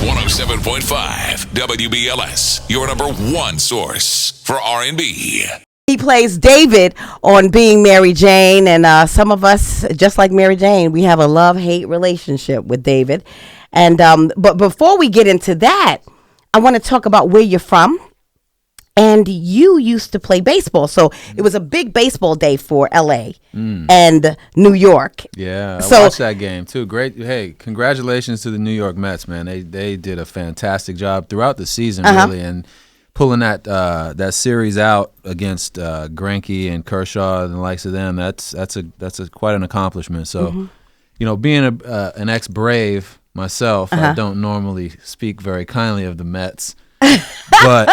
107.5 WBLS, your number one source for R&B. He plays David on Being Mary Jane, and some of us, just like Mary Jane, we have a love-hate relationship with David. And but before we get into that, I want to talk about where you're from. And you used to play baseball, so it was a big baseball day for LA and New York. Yeah, I watched that game too. Great. Hey, congratulations to the New York Mets, man. They did a fantastic job throughout the season, really, and pulling that series out against Greinke and Kershaw and the likes of them. That's quite an accomplishment. So, being an ex-Brave myself, I don't normally speak very kindly of the Mets, but.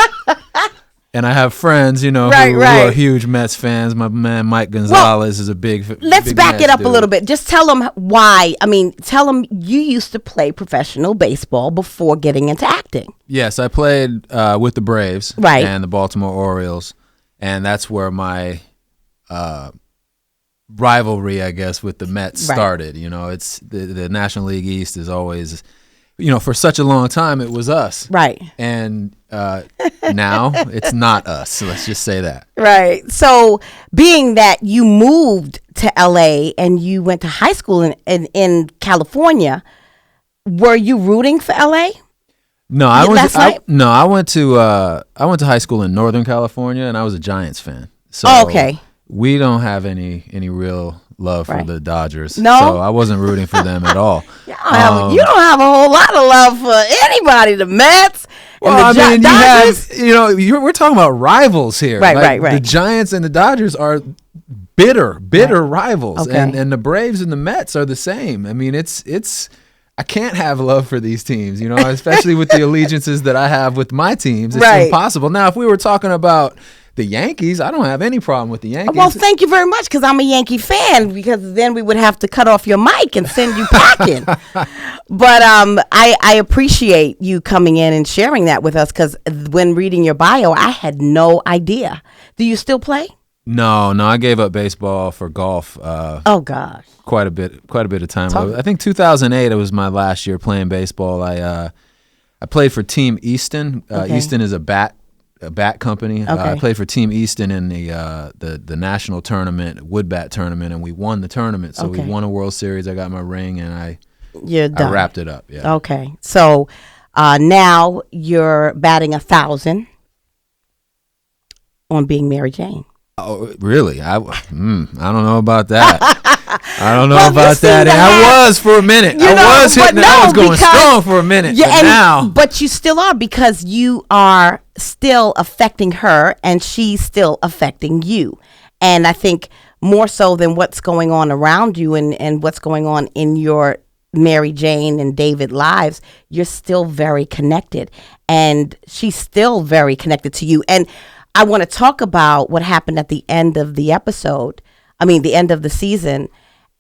And I have friends, who are huge Mets fans. My man Mike Gonzalez is a big Let's back Mets it up dude. a little bit. Just tell them why. Tell them you used to play professional baseball before getting into acting. Yes, I played with the Braves and the Baltimore Orioles, and that's where my rivalry, I guess, with the Mets started. It's the National League East is always, for such a long time it was us. Right. And now it's not us. So let's just say that. Right. So being that you moved to LA and you went to high school in California, were you rooting for LA? No, I went to high school in Northern California, and I was a Giants fan. So we don't have any real love for the Dodgers. No, so I wasn't rooting for them at all. You don't have a whole lot of love for anybody. The Mets. Well, Dodgers. we're talking about rivals here. Right. The Giants and the Dodgers are bitter rivals, and the Braves and the Mets are the same. It's. I can't have love for these teams, especially with the allegiances that I have with my teams. It's impossible. Now, if we were talking about the Yankees, I don't have any problem with the Yankees. Well, thank you very much, because I'm a Yankee fan, because then we would have to cut off your mic and send you packing. But I appreciate you coming in and sharing that with us, because when reading your bio, I had no idea. Do you still play? No, I gave up baseball for golf. Oh gosh, quite a bit of time. I think 2008 it was my last year playing baseball. I played for Team Easton. Easton is a bat company. I played for Team Easton in the national tournament, wood bat tournament, and we won the tournament. So we won a World Series. I got my ring, and I wrapped it up. Yeah. Okay, so now you're batting 1,000 on Being Mary Jane. Oh, really? I don't know about that. I don't know about that. And I was for a minute. I was hitting. I was going strong for a minute. Yeah, but you still are, because you are still affecting her, and she's still affecting you. And I think more so than what's going on around you and what's going on in your Mary Jane and David lives, you're still very connected, and she's still very connected to you. And I want to talk about what happened at the end of the episode. The end of the season,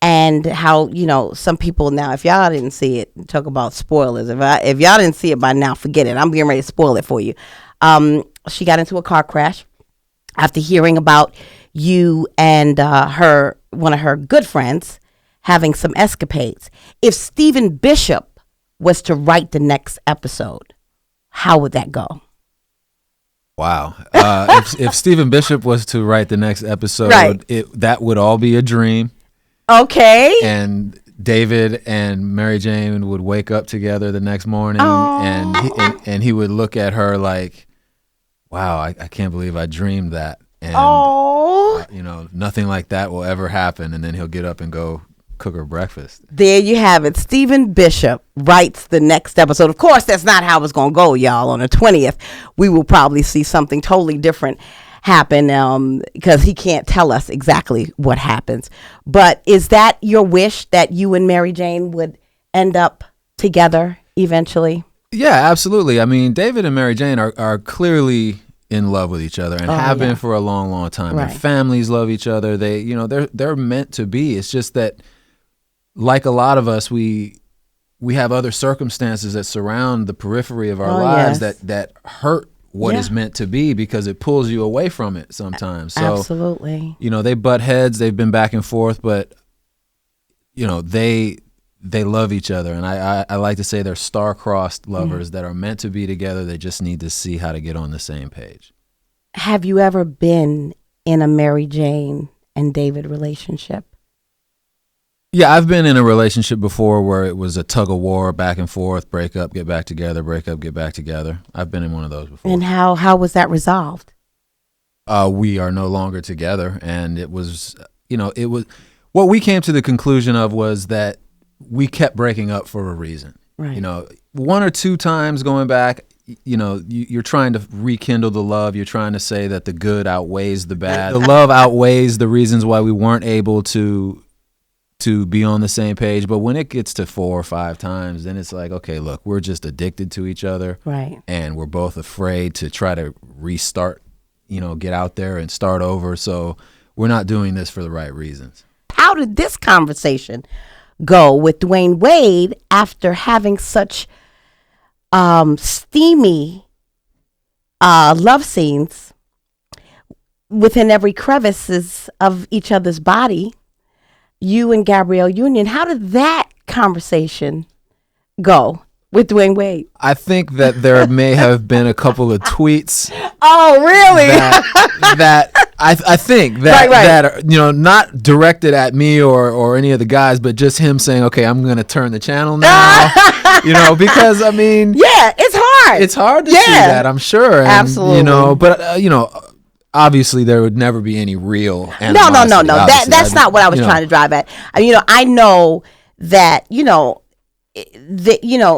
and how, some people now, if y'all didn't see it, talk about spoilers. If y'all didn't see it by now, forget it. I'm getting ready to spoil it for you. She got into a car crash after hearing about you and one of her good friends having some escapades. If Stephen Bishop was to write the next episode, how would that go? Wow. If Stephen Bishop was to write the next episode, that would all be a dream. Okay. And David and Mary Jane would wake up together the next morning, and he would look at her like, wow, I can't believe I dreamed that. And, nothing like that will ever happen. And then he'll get up and go cook her breakfast. There you have it. Stephen Bishop writes the next episode. Of course, that's not how it's going to go, y'all. On the 20th, we will probably see something totally different happen, because he can't tell us exactly what happens. But is that your wish, that you and Mary Jane would end up together eventually? Yeah, absolutely. David and Mary Jane are clearly in love with each other, and have been for a long, long time. Their families love each other. They're meant to be. It's just that, like a lot of us, we have other circumstances that surround the periphery of our lives that hurt what is meant to be, because it pulls you away from it sometimes. So, absolutely. They butt heads. They've been back and forth, but they they love each other, and I like to say they're star-crossed lovers that are meant to be together. They just need to see how to get on the same page. Have you ever been in a Mary Jane and David relationship? Yeah, I've been in a relationship before where it was a tug of war, back and forth, break up, get back together, break up, get back together. I've been in one of those before. And how was that resolved? We are no longer together, and it was, what we came to the conclusion of was that we kept breaking up for a reason. Right. One or two times going back, you're trying to rekindle the love. You're trying to say that the good outweighs the bad. The love outweighs the reasons why we weren't able to be on the same page. But when it gets to 4 or 5 times, then it's like, okay, look, we're just addicted to each other. Right. And we're both afraid to try to restart, get out there and start over. So we're not doing this for the right reasons. How did this conversation go with Dwyane Wade after having such steamy love scenes within every crevices of each other's body? You and Gabrielle Union, how did that conversation go with Dwyane Wade? I think that there may have been a couple of tweets. Oh, really? That I think that right. that not directed at me or any of the guys, but just him saying, "Okay, I'm going to turn the channel now." Because I mean, yeah, it's hard. It's hard to see that, I'm sure. And, absolutely. But obviously there would never be any real animosity. No. That's not what I was trying to drive at. I know that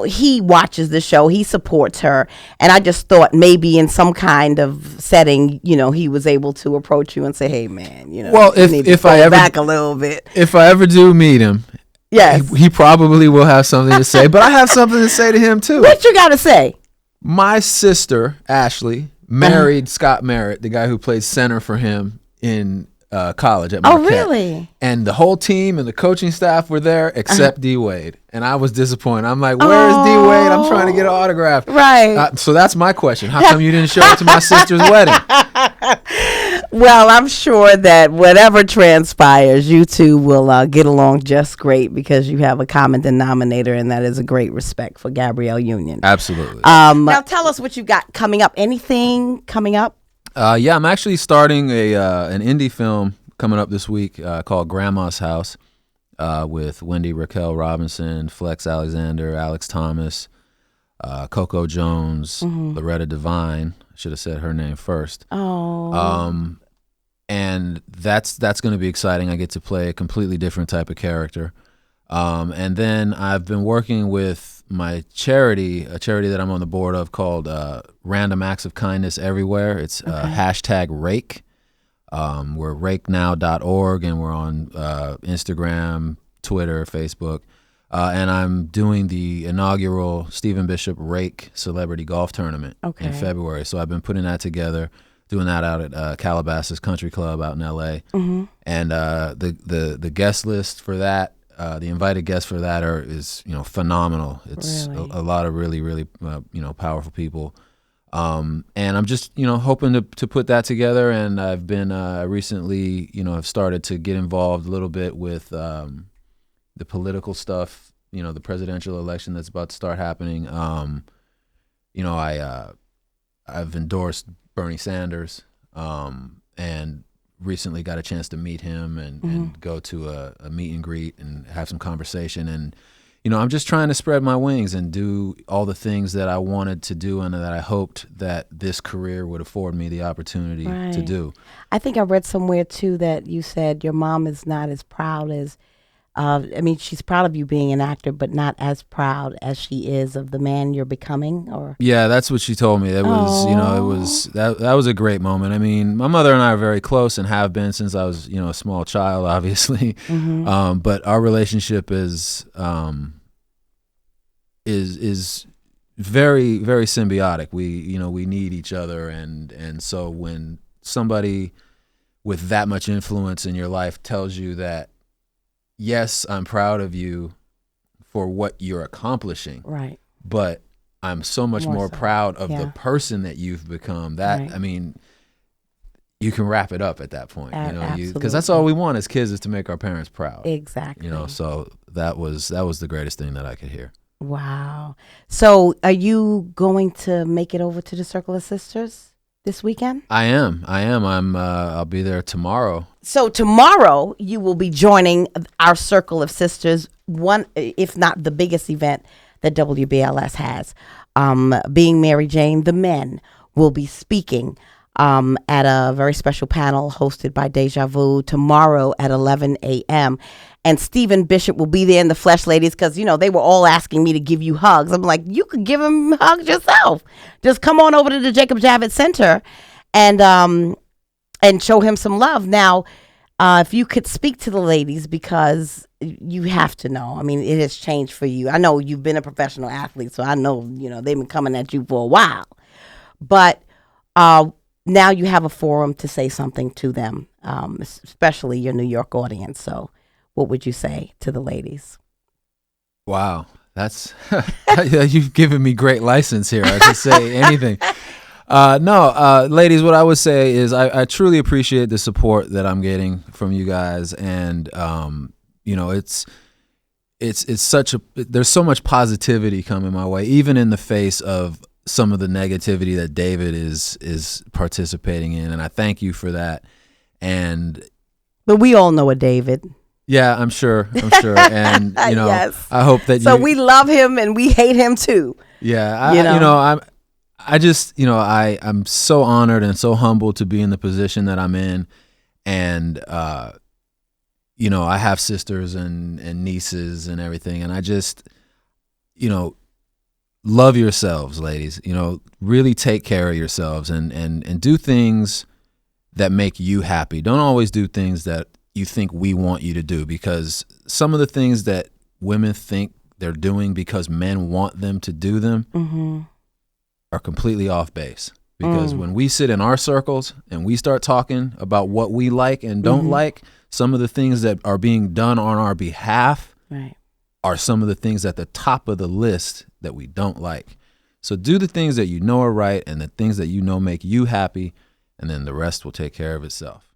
he watches the show, he supports her, and I just thought maybe in some kind of setting, he was able to approach you and say, "Hey, man, well, if I ever back a little bit, if I ever do meet him." Yes, he probably will have something to say, but I have something to say to him too. What you got to say? My sister Ashley married Scott Merritt, the guy who played center for him in college at Marquette. Oh, really? And the whole team and the coaching staff were there except D Wade, and I was disappointed. I'm like, "Where's D Wade? I'm trying to get an autograph." Right. So that's my question: how come you didn't show up to my sister's wedding? Well, I'm sure that whatever transpires, you two will get along just great because you have a common denominator, and that is a great respect for Gabrielle Union. Absolutely. Now, tell us what you got coming up. Anything coming up? Yeah, I'm actually starting an indie film coming up this week called Grandma's House with Wendy Raquel Robinson, Flex Alexander, Alex Thomas, Coco Jones, Loretta Devine. I should have said her name first. Oh. And that's going to be exciting. I get to play a completely different type of character. And then I've been working with my charity, a charity that I'm on the board of called Random Acts of Kindness Everywhere. It's #Rake. We're rakenow.org, and we're on Instagram, Twitter, Facebook. And I'm doing the inaugural Stephen Bishop Rake Celebrity Golf Tournament in February. So I've been putting that together, doing that out at Calabasas Country Club out in L.A. And the guest list for that, the invited guests for that is phenomenal. It's really? a lot of really, really powerful people. And I'm just hoping to put that together. And I've been recently have started to get involved a little bit with the political stuff. The presidential election that's about to start happening. I've endorsed Bernie Sanders, and recently got a chance to meet him and go to a meet and greet and have some conversation. And, I'm just trying to spread my wings and do all the things that I wanted to do and that I hoped that this career would afford me the opportunity to do. I think I read somewhere, too, that you said your mom is not as proud as, she's proud of you being an actor, but not as proud as she is of the man you're becoming. Or yeah, that's what she told me. It was, that was a great moment. I mean, my mother and I are very close and have been since I was, a small child, obviously. But our relationship is very, very symbiotic. We need each other, and so when somebody with that much influence in your life tells you that, yes, I'm proud of you for what you're accomplishing. Right. But I'm so much more proud of the person that you've become. That, right. you can wrap it up at that point, Absolutely. because that's all we want as kids, is to make our parents proud. Exactly. So that was the greatest thing that I could hear. Wow. So are you going to make it over to the Circle of Sisters this weekend? I am. I'll be there tomorrow. So tomorrow you will be joining our Circle of Sisters, one, if not the biggest event that WBLS has. Being Mary Jane, the men will be speaking at a very special panel hosted by Deja Vu tomorrow at 11 a.m. And Stephen Bishop will be there in the flesh, ladies, because, they were all asking me to give you hugs. I'm like, you could give him hugs yourself. Just come on over to the Jacob Javits Center and show him some love. Now, if you could speak to the ladies, because you have to know. I mean, it has changed for you. I know you've been a professional athlete, so I know, they've been coming at you for a while. But now you have a forum to say something to them, especially your New York audience. So what would you say to the ladies? Wow. That's you've given me great license here. I can say anything. No, ladies, what I would say is I truly appreciate the support that I'm getting from you guys. And, there's so much positivity coming my way, even in the face of some of the negativity that David is participating in. And I thank you for that. But we all know a David. Yeah, I'm sure. And, yes. I hope that So we love him and we hate him too. Yeah. I'm so honored and so humbled to be in the position that I'm in. And, I have sisters and nieces and everything. And I just, love yourselves, ladies. Really take care of yourselves and do things that make you happy. Don't always do things that you think we want you to do, because some of the things that women think they're doing because men want them to do them are completely off base. Because when we sit in our circles and we start talking about what we like and don't like, some of the things that are being done on our behalf are some of the things at the top of the list that we don't like. So do the things that you know are right and the things that you know make you happy, and then the rest will take care of itself.